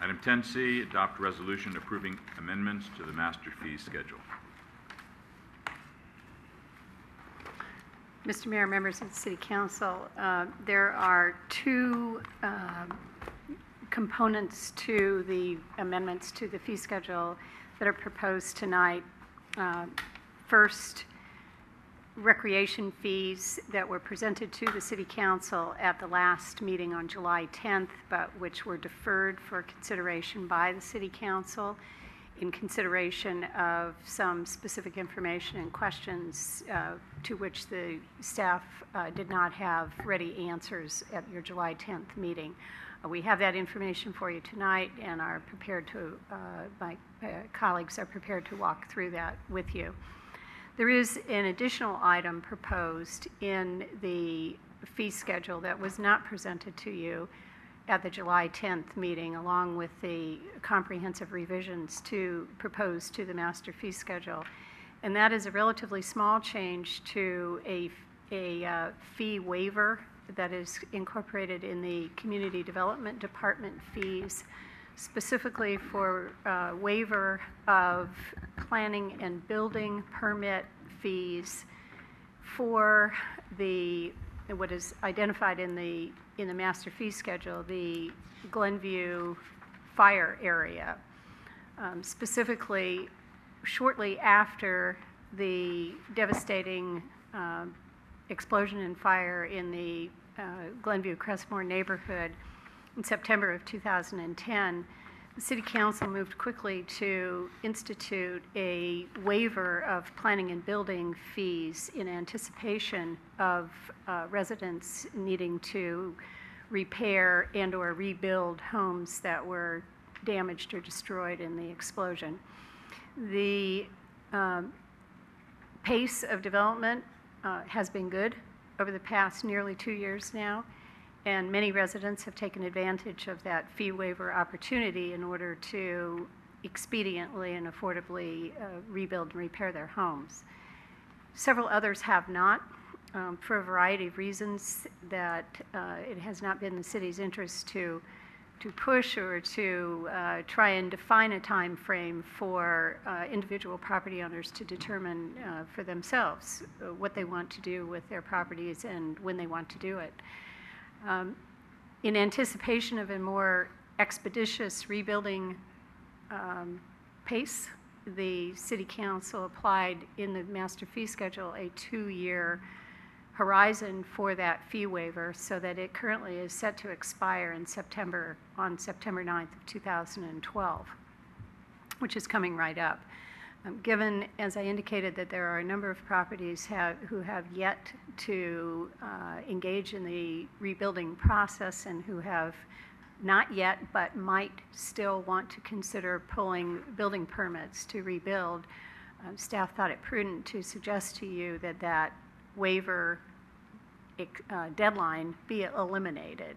Item 10C, adopt resolution approving amendments to the master fee schedule. Mr. Mayor, members of the City Council, there are two components to the amendments to the fee schedule that are proposed tonight. First, recreation fees that were presented to the City Council at the last meeting on July 10th, but which were deferred for consideration by the City Council in consideration of some specific information and questions to which the staff did not have ready answers at your July 10th meeting. We have that information for you tonight and are prepared to, my colleagues are prepared to walk through that with you. There is an additional item proposed in the fee schedule that was not presented to you at the July 10th meeting, along with the comprehensive revisions proposed to the master fee schedule. And that is a relatively small change to a fee waiver that is incorporated in the Community Development Department fees, specifically for waiver of planning and building permit fees for what is identified in the master fee schedule, the Glenview fire area. Specifically, shortly after the devastating explosion and fire in the Glenview Crestmore neighborhood in September of 2010, the City Council moved quickly to institute a waiver of planning and building fees in anticipation of residents needing to repair and or rebuild homes that were damaged or destroyed in the explosion. The pace of development has been good over the past nearly 2 years now, and many residents have taken advantage of that fee waiver opportunity in order to expediently and affordably rebuild and repair their homes. Several others have not, for a variety of reasons that it has not been the city's interest to push or to try and define a time frame for individual property owners to determine for themselves what they want to do with their properties and when they want to do it. In anticipation of a more expeditious rebuilding pace, the City Council applied in the master fee schedule a 2-year horizon for that fee waiver, so that it currently is set to expire in on September 9th of 2012, which is coming right up. Given, as I indicated, that there are a number of properties who have yet to engage in the rebuilding process and who have not yet but might still want to consider pulling building permits to rebuild, staff thought it prudent to suggest to you that that waiver deadline be eliminated.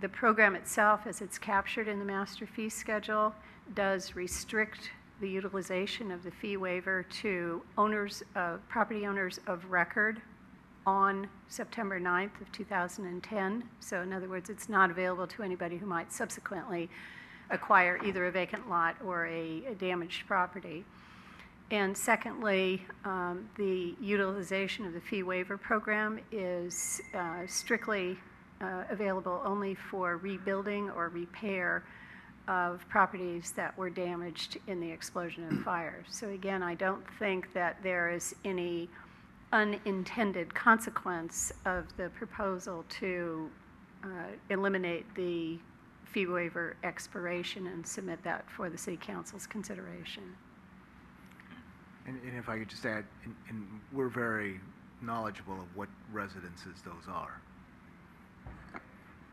The program itself, as it's captured in the master fee schedule, does restrict the utilization of the fee waiver to property owners of record on September 9th of 2010. So in other words, it's not available to anybody who might subsequently acquire either a vacant lot or a damaged property. And secondly, the utilization of the fee waiver program is strictly available only for rebuilding or repair of properties that were damaged in the explosion and fire. So again, I don't think that there is any unintended consequence of the proposal to eliminate the fee waiver expiration and submit that for the City Council's consideration. And if I could just add, and we're very knowledgeable of what residences those are.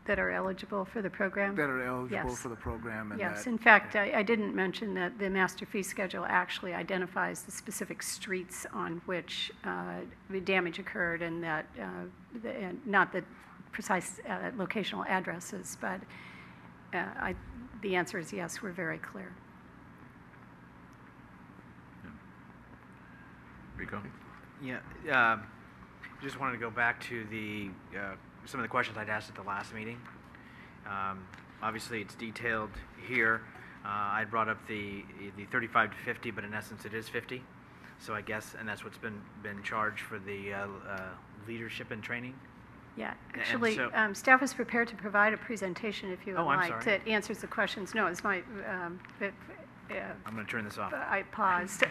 That are eligible for the program? That are eligible Yes. for the program. And yes, that, in fact, I didn't mention that the master fee schedule actually identifies the specific streets on which the damage occurred, and that not the precise locational addresses, but the answer is yes, we're very clear. Rico? Yeah, just wanted to go back to the some of the questions I'd asked at the last meeting. obviously, it's detailed here. I brought up the 35 to 50, but in essence, it is 50. So I guess, and that's what's been charged for the leadership and training. Yeah, And actually, so- staff is prepared to provide a presentation if you would Oh, I'm like sorry. that answers the questions. No, it's my, I'm going to turn this off. I paused.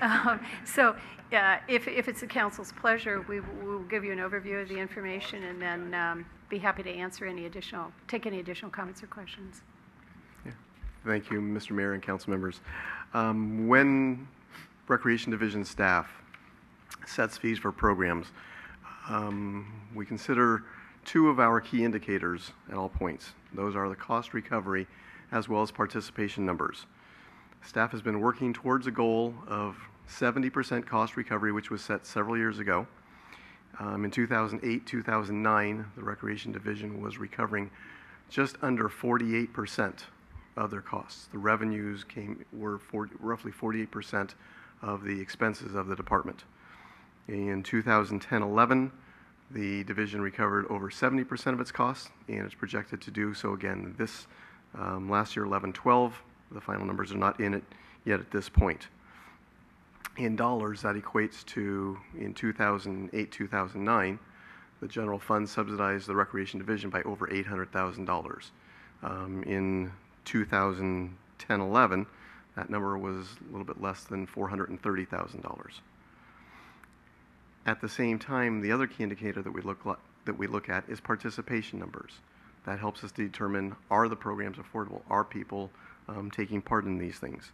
So if it's the council's pleasure, we will give you an overview of the information and then be happy to answer take any additional comments or questions. Thank you, Mr. Mayor and council members. When Recreation Division staff sets fees for programs, we consider two of our key indicators at all points. Those are the cost recovery as well as participation numbers. Staff has been working towards a goal of 70% cost recovery, which was set several years ago. In 2008, 2009, the Recreation Division was recovering just under 48% of their costs. The revenues were roughly 48% of the expenses of the department. In 2010-11, the division recovered over 70% of its costs, and it's projected to do so again this last year, 11-12. The final numbers are not in it yet at this point. In dollars, that equates to, in 2008-2009, the general fund subsidized the Recreation Division by over $800,000. In 2010-11, that number was a little bit less than $430,000. At the same time, the other key indicator that we look at is participation numbers. That helps us determine, are the programs affordable? Are people taking part in these things?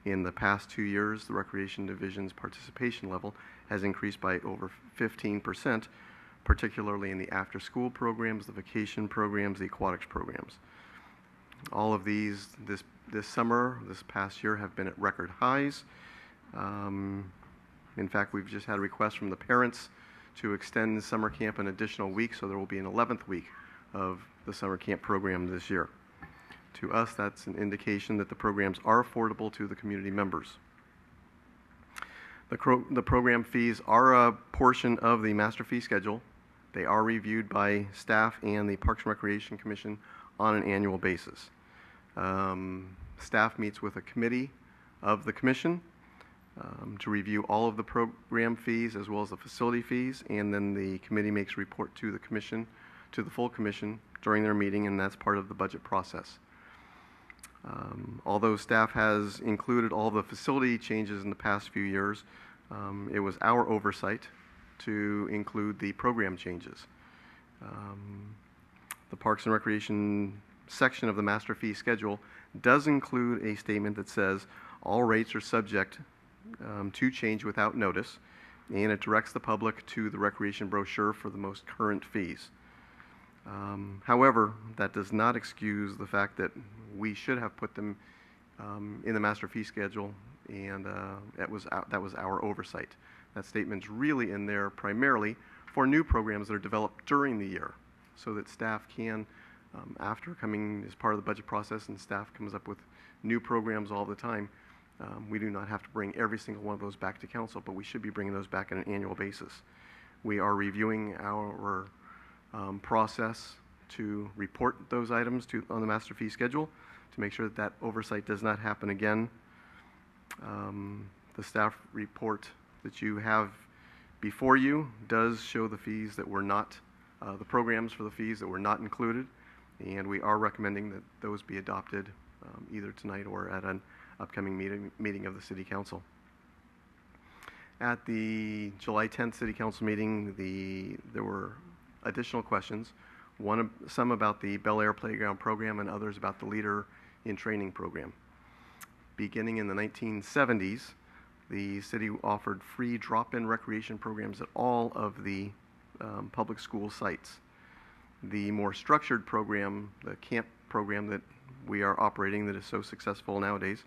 In the past 2 years, the Recreation Division's participation level has increased by over 15%, particularly in the after-school programs, the vacation programs, the aquatics programs. All of these this summer, this past year, have been at record highs. In fact, we've just had a request from the parents to extend summer camp an additional week, so there will be an 11th week of the summer camp program this year. To us, that's an indication that the programs are affordable to the community members. The program fees are a portion of the master fee schedule. They are reviewed by staff and the Parks and Recreation Commission on an annual basis. Staff meets with a committee of the commission to review all of the program fees as well as the facility fees, and then the committee makes a report to the commission, to the full commission during their meeting, and that's part of the budget process. Although staff has included all the facility changes in the past few years, it was our oversight to include the program changes. The Parks and Recreation section of the master fee schedule does include a statement that says all rates are subject to change without notice, and it directs the public to the recreation brochure for the most current fees. However, that does not excuse the fact that we should have put them in the master fee schedule, and that was our oversight. That statement's really in there primarily for new programs that are developed during the year, so that staff can, after coming as part of the budget process and staff comes up with new programs all the time, we do not have to bring every single one of those back to council, but we should be bringing those back on an annual basis. We are reviewing our process to report those items on the master fee schedule to make sure that that oversight does not happen again. The staff report that you have before you does show the fees that were not, the programs for the fees that were not included, and we are recommending that those be adopted either tonight or at an upcoming meeting of the City Council. At the July 10th City Council meeting, there were additional questions, some about the Bel Air Playground program and others about the Leader in Training program. Beginning in the 1970s, the city offered free drop-in recreation programs at all of the public school sites. The more structured program, the camp program that we are operating that is so successful nowadays,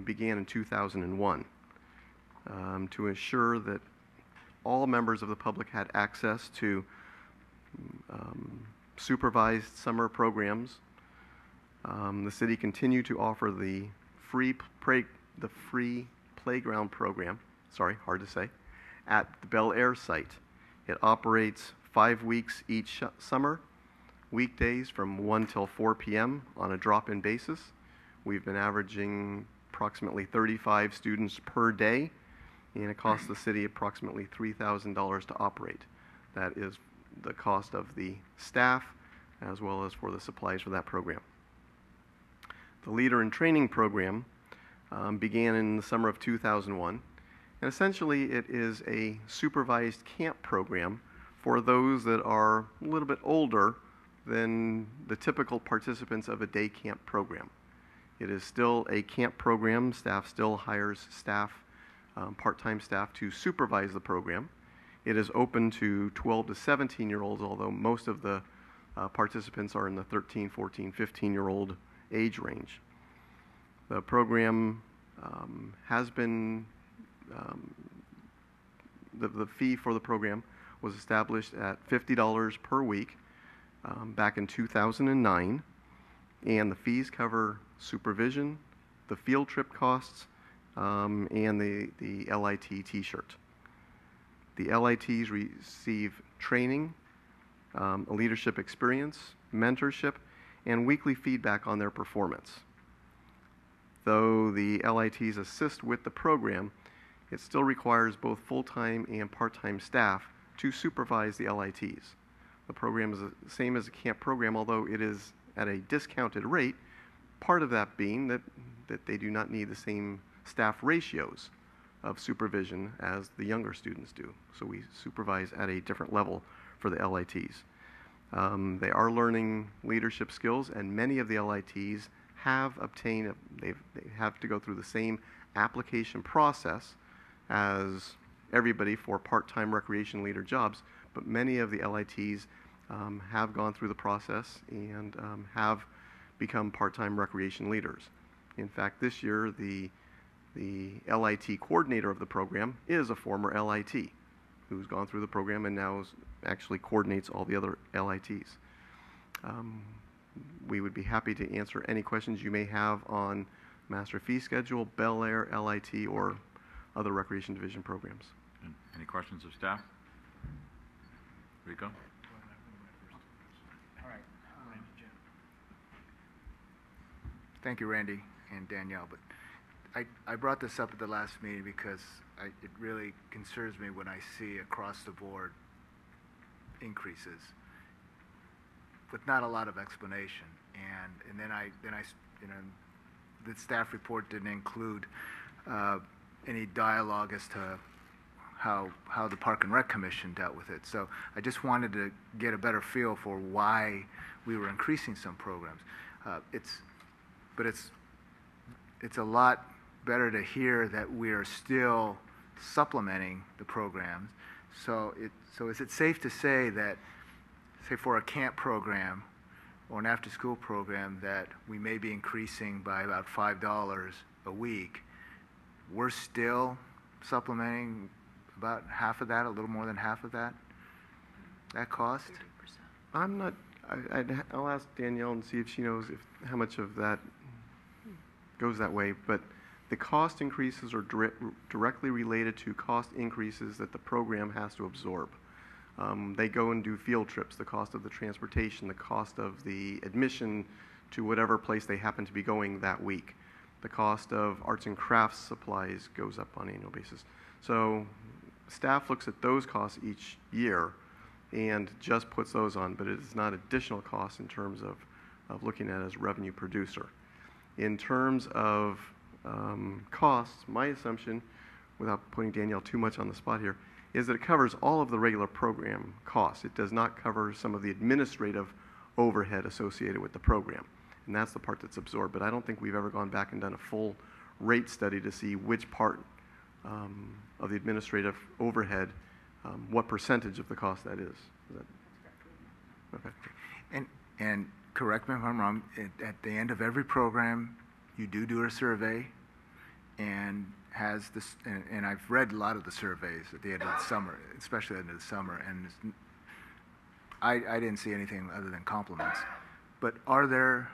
began in 2001 to ensure that all members of the public had access to supervised summer programs. The city continued to offer the free playground program, sorry, hard to say, at the Bel Air site. It operates 5 weeks each summer weekdays from 1 till 4 p.m. on a drop-in basis. We've been averaging approximately 35 students per day, and it costs the city approximately $3,000 to operate. That is the cost of the staff as well as for the supplies for that program. The Leader in Training program began in the summer of 2001, and essentially it is a supervised camp program for those that are a little bit older than the typical participants of a day camp program. It is still a camp program. Staff still hires staff, part-time staff, to supervise the program. It is open to 12 to 17-year-olds, although most of the participants are in the 13, 14, 15-year-old age range. The program has been, the fee for the program was established at $50 per week back in 2009, and the fees cover supervision, the field trip costs, and the LIT t-shirt. The LITs receive training, a leadership experience, mentorship, and weekly feedback on their performance. Though the LITs assist with the program, it still requires both full-time and part-time staff to supervise the LITs. The program is the same as a camp program, although it is at a discounted rate, part of that being that they do not need the same staff ratios of supervision as the younger students do. So we supervise at a different level for the LITs. They are learning leadership skills, and many of the LITs have obtained, they have to go through the same application process as everybody for part-time recreation leader jobs, but many of the LITs have gone through the process and have become part-time recreation leaders. In fact, this year, the LIT coordinator of the program is a former LIT who's gone through the program and now actually coordinates all the other LITs. We would be happy to answer any questions you may have on Master Fee Schedule, Bel Air, LIT, or other Recreation Division programs. Any questions of staff? Rico? All right. Thank you, Randy and Danielle. But I brought this up at the last meeting because it really concerns me when I see across the board increases with not a lot of explanation. And then I you know, the staff report didn't include any dialogue as to how the Park and Rec Commission dealt with it. So I just wanted to get a better feel for why we were increasing some programs. But it's a lot better to hear that we are still supplementing the programs. So is it safe to say that, say for a camp program or an after-school program, that we may be increasing by about $5 a week, we're still supplementing about half of that, a little more than half of that cost? I'm not, I'll ask Danielle and see if she knows how much of that goes that way, but the cost increases are directly related to cost increases that the program has to absorb. They go and do field trips, the cost of the transportation, the cost of the admission to whatever place they happen to be going that week. The cost of arts and crafts supplies goes up on an annual basis. So staff looks at those costs each year and just puts those on, but it is not additional costs in terms of looking at it as revenue producer. In terms of costs, my assumption, without putting Danielle too much on the spot here, is that it covers all of the regular program costs. It does not cover some of the administrative overhead associated with the program. And that's the part that's absorbed. But I don't think we've ever gone back and done a full rate study to see which part of the administrative overhead, what percentage of the cost that is. Okay. And correct me if I'm wrong, at the end of every program, you do a survey, and has this, and I've read a lot of the surveys at the end of the summer, especially at the end of the summer, and I didn't see anything other than compliments. But are there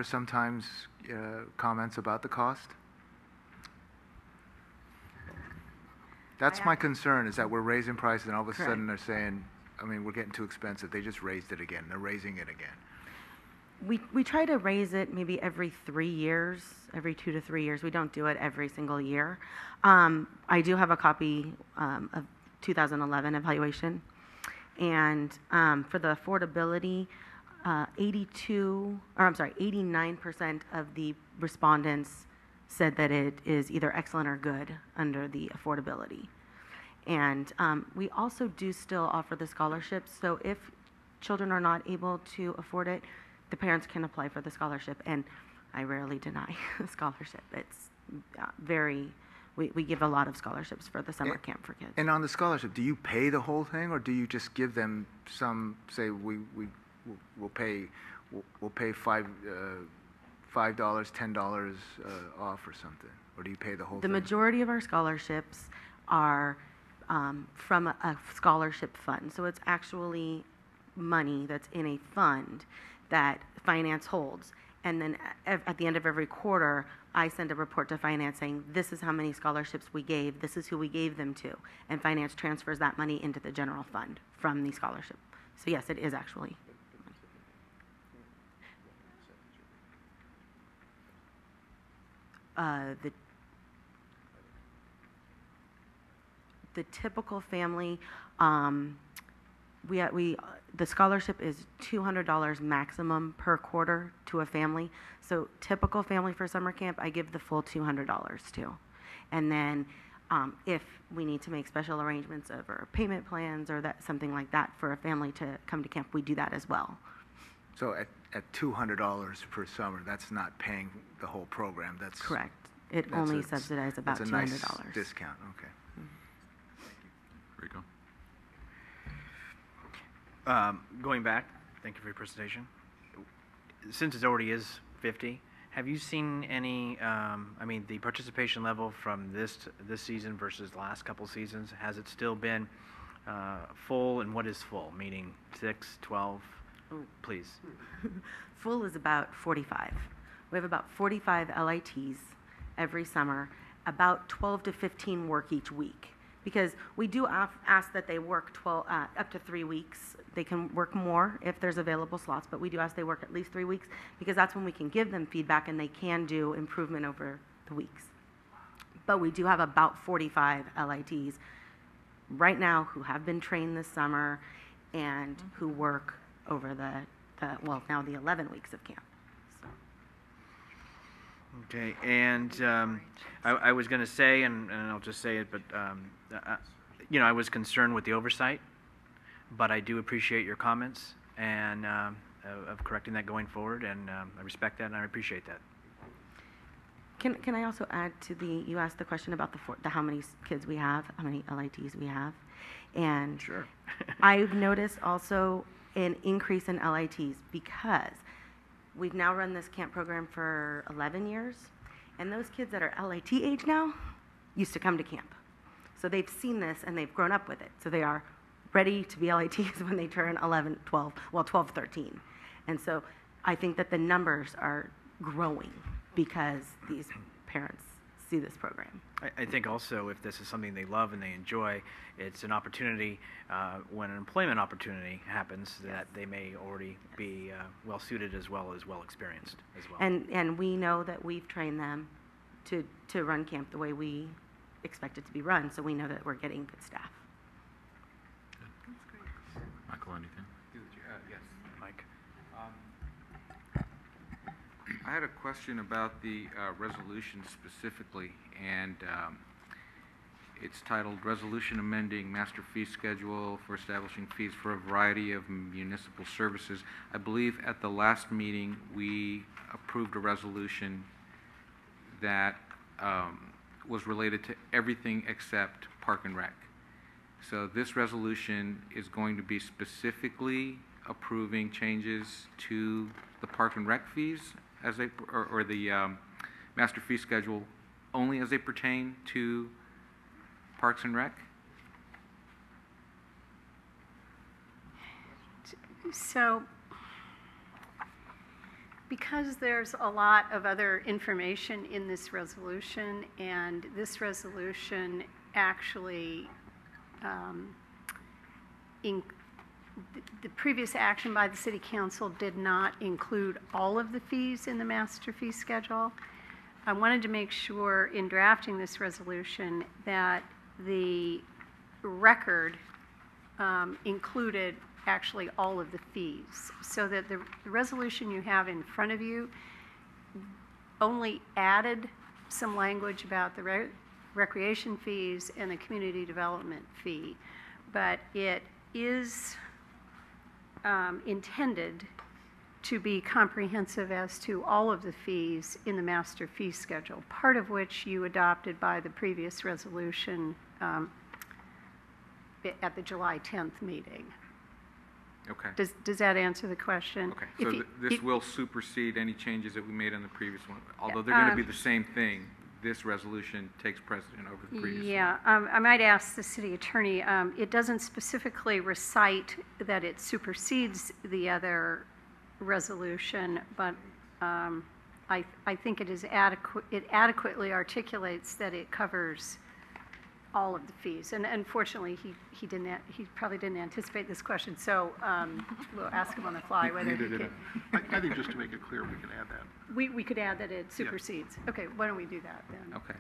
sometimes comments about the cost? That's my concern, is that we're raising prices and all of a sudden they're saying, I mean, we're getting too expensive. They just raised it again. They're raising it again. We try to raise it maybe every 3 years, every 2 to 3 years. We don't do it every single year. I do have a copy of 2011 evaluation. And for the affordability, 89% of the respondents said that it is either excellent or good under the affordability. And we also do still offer the scholarships. So if children are not able to afford it, the parents can apply for the scholarship. And I rarely deny a scholarship. It's we give a lot of scholarships for the summer camp for kids. And on the scholarship, do you pay the whole thing, or do you just give them some? Say we'll pay $5, $10 off or something, or do you pay the whole The thing? majority of our scholarships are from a scholarship fund. So it's actually money that's in a fund that finance holds. And then at the end of every quarter, I send a report to finance saying, this is how many scholarships we gave, this is who we gave them to. And finance transfers that money into the general fund from the scholarship. So yes, it is actually. The typical family, the scholarship is $200 maximum per quarter to a family. So typical family for summer camp, I give the full $200 to. And then if we need to make special arrangements over payment plans or something like that for a family to come to camp, we do that as well. So at $200 per summer, that's not paying the whole program. That's correct. It that's only subsidizes about that's a $200. nice discount. Okay. Rico? Going back, thank you for your presentation. Since it already is 50, have you seen any, the participation level from this season versus the last couple seasons, has it still been full, and what is full? Meaning 6, 12? Please. Full is about 45. We have about 45 LITs every summer, about 12 to 15 work each week. Because we do ask that they work up to 3 weeks. They can work more if there's available slots, but we do ask they work at least 3 weeks because that's when we can give them feedback and they can do improvement over the weeks. But we do have about 45 LITs right now who have been trained this summer and who work over now the 11 weeks of camp. So. Okay, and I was going to say, and I'll just say it, but I was concerned with the oversight, but I do appreciate your comments and of correcting that going forward, and I respect that and I appreciate that. Can I also add to you asked the question about the how many kids we have, how many LITs we have, and Sure. I've noticed also an increase in LITs because we've now run this camp program for 11 years, and those kids that are LIT age now used to come to camp. So they've seen this and they've grown up with it. So they are ready to be LITs when they turn 11, 12, 13. And so I think that the numbers are growing because these parents see this program. I think also if this is something they love and they enjoy, it's an opportunity when an employment opportunity happens that they may already be well suited as well as well experienced as well. And we know that we've trained them to run camp the way we expect it to be run, so we know that we're getting good staff. Michael, anything? Yes. Mike? I had a question about the resolution specifically, and it's titled Resolution Amending Master Fee Schedule for Establishing Fees for a Variety of Municipal Services. I believe at the last meeting we approved a resolution that was related to everything except Park and Rec. So this resolution is going to be specifically approving changes to the Park and Rec fees as they, or the master fee schedule only as they pertain to Parks and Rec? So, because there's a lot of other information in this resolution, and this resolution actually the previous action by the city council did not include all of the fees in the master fee schedule. I wanted to make sure in drafting this resolution that the record included actually all of the fees, so that the resolution you have in front of you only added some language about the recreation fees and the community development fee, but it is intended to be comprehensive as to all of the fees in the master fee schedule, part of which you adopted by the previous resolution at the July 10th meeting. Okay. Does that answer the question? Okay, If so you- this will supersede any changes that we made on the previous one? Although they're going to be the same thing, this resolution takes precedent over the previous one? Yeah, I might ask the city attorney, it doesn't specifically recite that it supersedes the other resolution, but I think it is adequate, it adequately articulates that it covers all of the fees. And unfortunately, he probably didn't anticipate this question, so we'll ask him on the fly whether he Neither did can. I think just to make it clear, we can add that. We could add that it supersedes. Okay, why don't we do that then? Okay.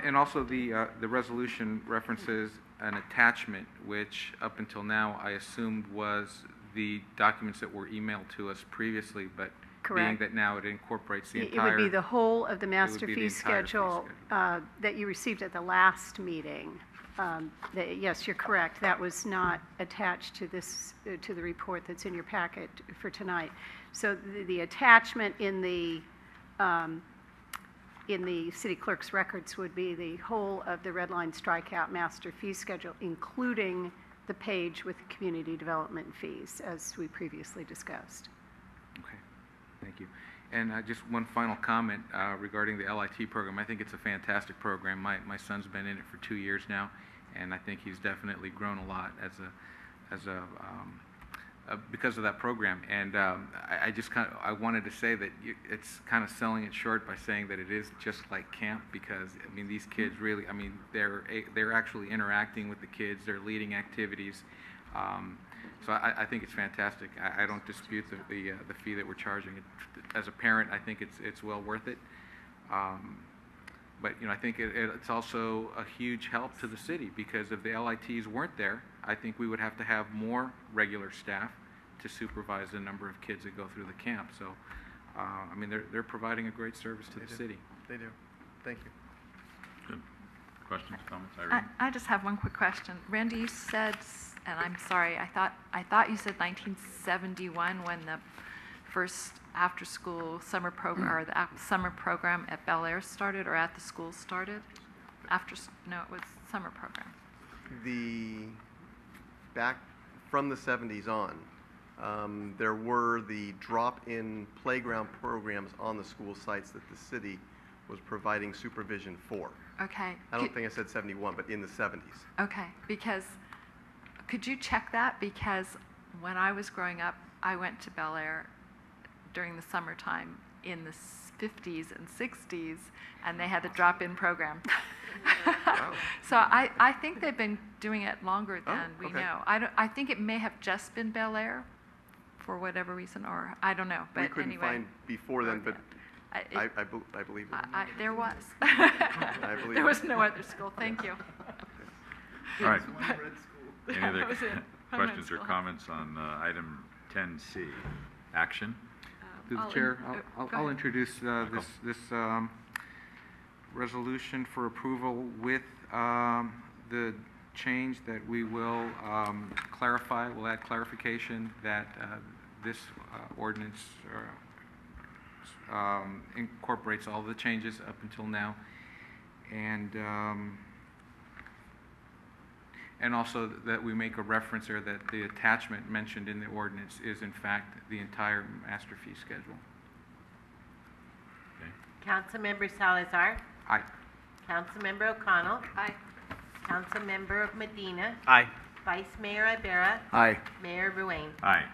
And also, the resolution references an attachment, which up until now, I assumed was the documents that were emailed to us previously, but being Correct. that now it incorporates the It entire... would be the whole of the master be the fee entire fee schedule that you received at the last meeting. Yes, you're correct. That was not attached to this, to the report that's in your packet for tonight. So the attachment in the city clerk's records would be the whole of the red line strikeout master fee schedule, including the page with the community development fees, as we previously discussed. Okay, thank you. And just one final comment regarding the LIT program. I think it's a fantastic program. My son's been in it for 2 years now, and I think he's definitely grown a lot because of that program. And I just I wanted to say that it's kind of selling it short by saying that it is just like camp, because I mean these kids really, I mean they're actually interacting with the kids. They're leading activities. So I think it's fantastic. I don't dispute the fee that we're charging. As a parent, I think it's well worth it. But you know, I think it's also a huge help to the city, because if the LITs weren't there, I think we would have to have more regular staff to supervise the number of kids that go through the camp. So, I mean, they're providing a great service to the city. They do. Thank you. Good. Questions, comments? Irene? I just have one quick question. Randy, you said, and I'm sorry, I thought you said 1971 when the first after-school summer program, or the summer program at Bel Air started, or at the school started? No, it was summer program. Back from the 70s on, there were the drop-in playground programs on the school sites that the city was providing supervision for. Okay. I don't think I said 71, but in the 70s. Okay, because, could you check that? Because when I was growing up, I went to Bel Air during the summertime in the 50s and 60s, and they had the drop-in program. Wow. So I think they've been doing it longer than we okay. know. I think it may have just been Bel Air for whatever reason, or I don't know. But We couldn't anyway, find before then, but I I believe it. there was. I believe There it. was no other school. Thank you. All right. Any That other was it. questions or comments on item 10C? Action? Through the I'll chair, go I'll ahead. introduce this resolution for approval with the change that we will clarify. We'll add clarification that this ordinance incorporates all the changes up until now, and also that we make a reference, or that the attachment mentioned in the ordinance is in fact the entire master fee schedule. Okay. Councilmember Salazar, Aye. Councilmember O'Connell, Aye. Councilmember Medina, Aye. Vice Mayor Ibarra, Aye. Mayor Ruane. Aye.